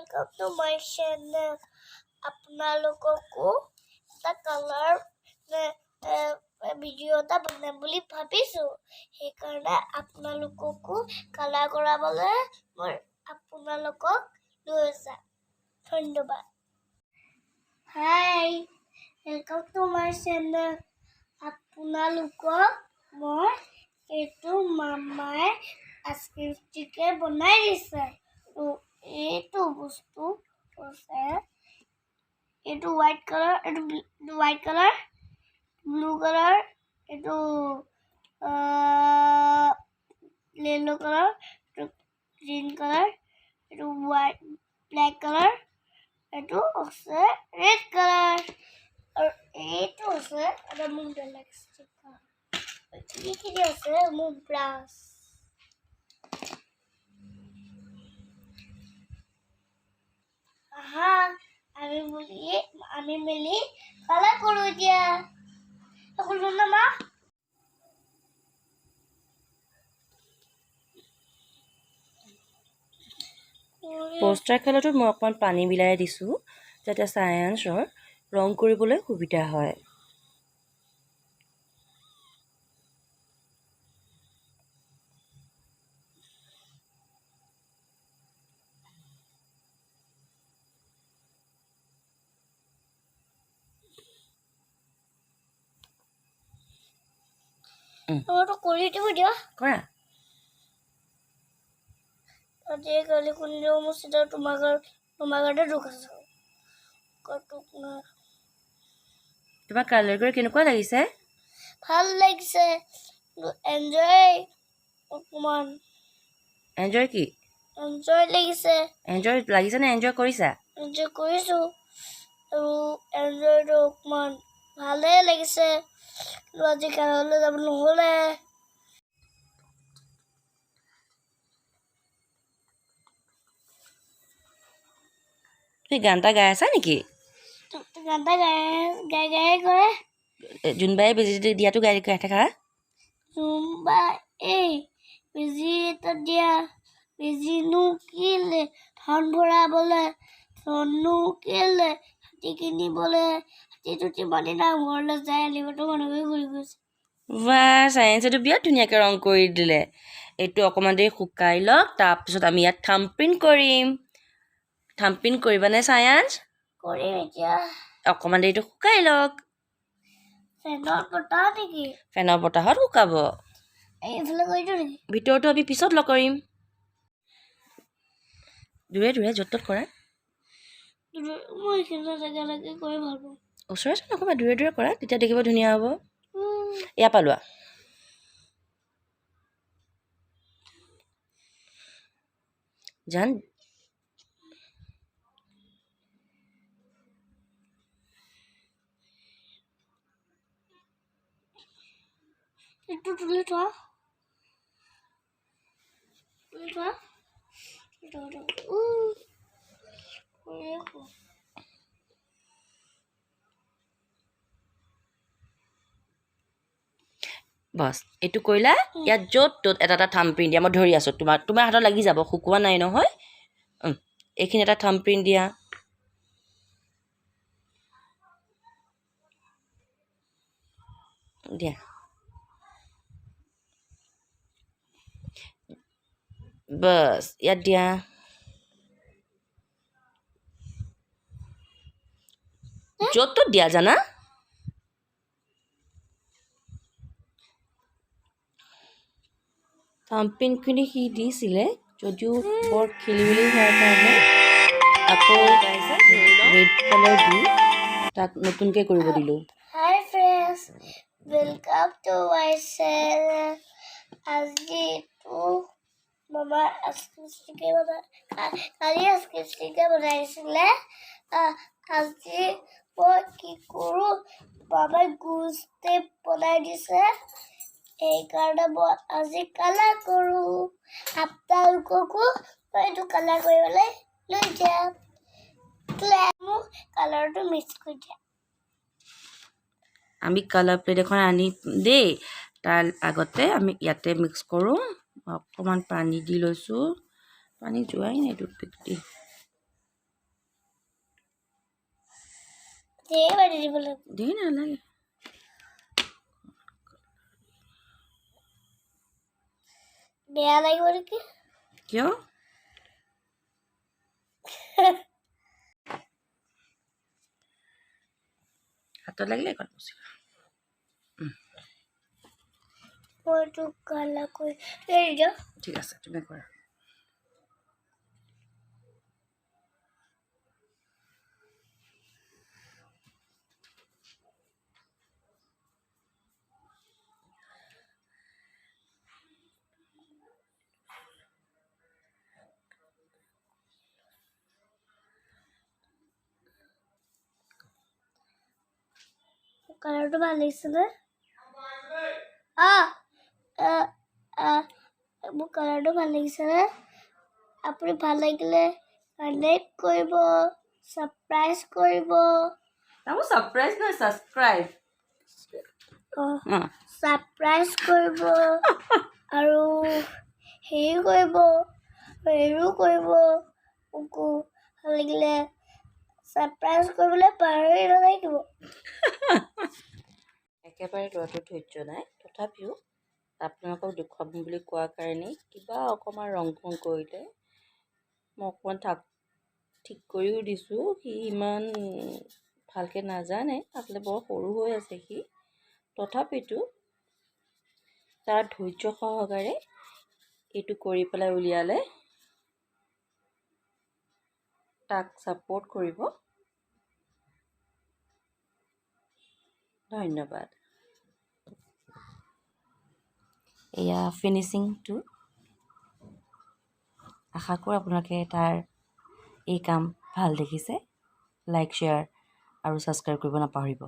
welcome to my channel. আপোনালোককো এটা colour video' এটা বনাম বুলি ভাবিছোঁ সেইকাৰণে আপোনালোককো কালাৰ কৰাবলৈ মই আপোনালোকক লৈ যাম ধন্যবাদ হাই welcome to my channel আপোনালোকক মই এইটো মামাই আইচক্ৰীম ষ্টিকে বনাই দিছে তো এইটো বস্তু আছে এইটো হোৱাইট কালাৰ ব্লু কালাৰ এইটো yellow কালাৰ এইটো গ্ৰীন কালাৰ এইটো হোৱাইট ব্লেক কালাৰ এইটো আছে ৰেড কালাৰ আৰু এইটো আছে এটা মোক বেলেগ ষ্টিকাৰ এইখিনি আছে মোৰ ব্ৰাছ আহা আমি মিলি কালাৰ কৰোঁ এতিয়া সকলো মা পোষ্টাৰ খেলতো মই অকণমান পানী মিলাই দিছোঁ যাতে ছায়েন্সৰ ৰং কৰিবলৈ সুবিধা হয় তো কৰি দিব দিয়া কৰা আজিকালি কোনেও মোৰ চিধা তোমাৰ ঘৰতে দুখ আছে তোমাৰ কালাৰ কৰি কেনেকুৱা লাগিছে ভাল লাগিছে এনজয় অকণমান এনজয় কি এনজয় লাগিছে নে এনজয় কৰিছা এনজয় কৰিছোঁ আৰু এনজয়টো অকণমান ভালেই লাগিছে আজি কাললৈ যাব নহ'লে তুমি গান এটা গাই আছা নেকি গান এটা গাই কৰে জোনবাই বেজি দিয়াটো গাই থাকা জুম্বা এই বেজি এটা দিয়া বেজিনো কেলে ধন ভৰাবলৈ ধনো কেলে হাতী কিনিবলৈ হাতীটো যিমানেই নামঘৰলৈ যায় আলিবাটো মানুহে ঘূৰি গৈছে বা ছায়েন্সেতো বিৰাট ধুনীয়াকৈ ৰং কৰি দিলে এইটো অকণমান দেৰি শুকাই লওক তাৰপিছত আমি ইয়াত থাম্বপ্ৰিণ্ট কৰিম থাম্বপ্ৰিণ্ট কৰিবানে ছায়েন্স কৰিম এতিয়া অকণমান দেৰিটো শুকাই লওক ফেনৰ বতাহ নেকি ফেনৰ বতাহত শুকাব এইফালে কৰি দিওঁ নেকি ভিতৰতো আমি পিছত লগ কৰিম দূৰে দূৰে য'ত ত'ত কৰা মই এইখিনি জেগালৈকে কৰি ভাল পাওঁ ওচৰতে নক'বা দূৰে দূৰে কৰা তেতিয়া দেখিব ধুনীয়া হ'ব ইয়াৰ পৰা লোৱা জান এইটো তুলি থোৱা বছ এইটো কৰিলা ইয়াত য'ত ত'ত এটা এটা থাম্বপ্ৰিণ্ট দিয়া মই ধৰি আছোঁ তোমাৰ হাতত লাগি যাব শুকোৱা নাই নহয় এইখিনি এটা থাম্বপ্ৰিণ্ট দিয়া দিয়া বছ ইয়াত দিয়া য'ত ত'ত দিয়া জানা থাম্বপ্ৰিণ্টখিনি সি দিছিলে যদিও বৰ খেলি মেলি হোৱাৰ কাৰণে আকৌ ৰেড কালাৰ দি তাক নতুনকৈ কৰিব দিলোঁ হাই friends welcome to my channel আজিতো মামাৰ কালি আইচক্ৰীম ষ্টিকে বনাইছিলে আজি মই কি কৰোঁ মামাই গোল ষ্টেপ বনাই দিছে সেইকাৰণে মই আজি কালাৰ কৰোঁ আপোনালোককো মই এইটো কালাৰ কৰিবলৈ লৈ যাম মোক কালাৰটো মিক্স কৰি দিয়া আমি কালাৰ প্লেট এখন আনি দেই তাৰ আগতে আমি ইয়াতে মিক্স কৰোঁ অকণমান পানী দি লৈছোঁ পানী যোৱাই নাই টুথপিক দি ধেৰ মাটি দিব লাগিব দেৰি নালাগে বেয়া লাগিব নেকি কিয় হাতত লাগিলে এখন মুচিবা মইতো কালা কৰি এৰি দিয়ক ঠিক আছে তুমি কৰা কালাৰটো ভাল লাগিছেনে মোৰ কালাৰটো ভাল লাগিছেনে আপুনি ভাল লাগিলে লাইক কৰিব ছাবস্ক্ৰাইব কৰিব তাকো ছাৰপ্ৰাইজ নহয় ছাবস্ক্ৰাইব ছাবস্ক্ৰাইব কৰিব আৰু হেৰিও কৰিব মোকো ভাল লাগিলে ছাবস্ক্ৰাইব কৰিবলৈ পাহৰি নাথাকিব একেবাৰে ল'ৰাটো ধৈৰ্য নাই তথাপিও আপোনালোকক দেখুৱাম বুলি কোৱাৰ কাৰণেই কিবা অকণমান ৰং ফং কৰিলে মই অকণমান ঠিক কৰিও দিছোঁ সি ইমান ভালকৈ নাজানে আচলতে বৰ সৰু হৈ আছে সি তথাপিতো তাৰ ধৈৰ্য সহকাৰে এইটো কৰি পেলাই উলিয়ালে তাক ছাপোৰ্ট কৰিব ধন্যবাদ এয়া ফিনিচিংটো আশা কৰোঁ আপোনালোকে তাৰ এই কাম ভাল দেখিছে লাইক শ্বেয়াৰ আৰু ছাবস্ক্ৰাইব কৰিব নাপাহৰিব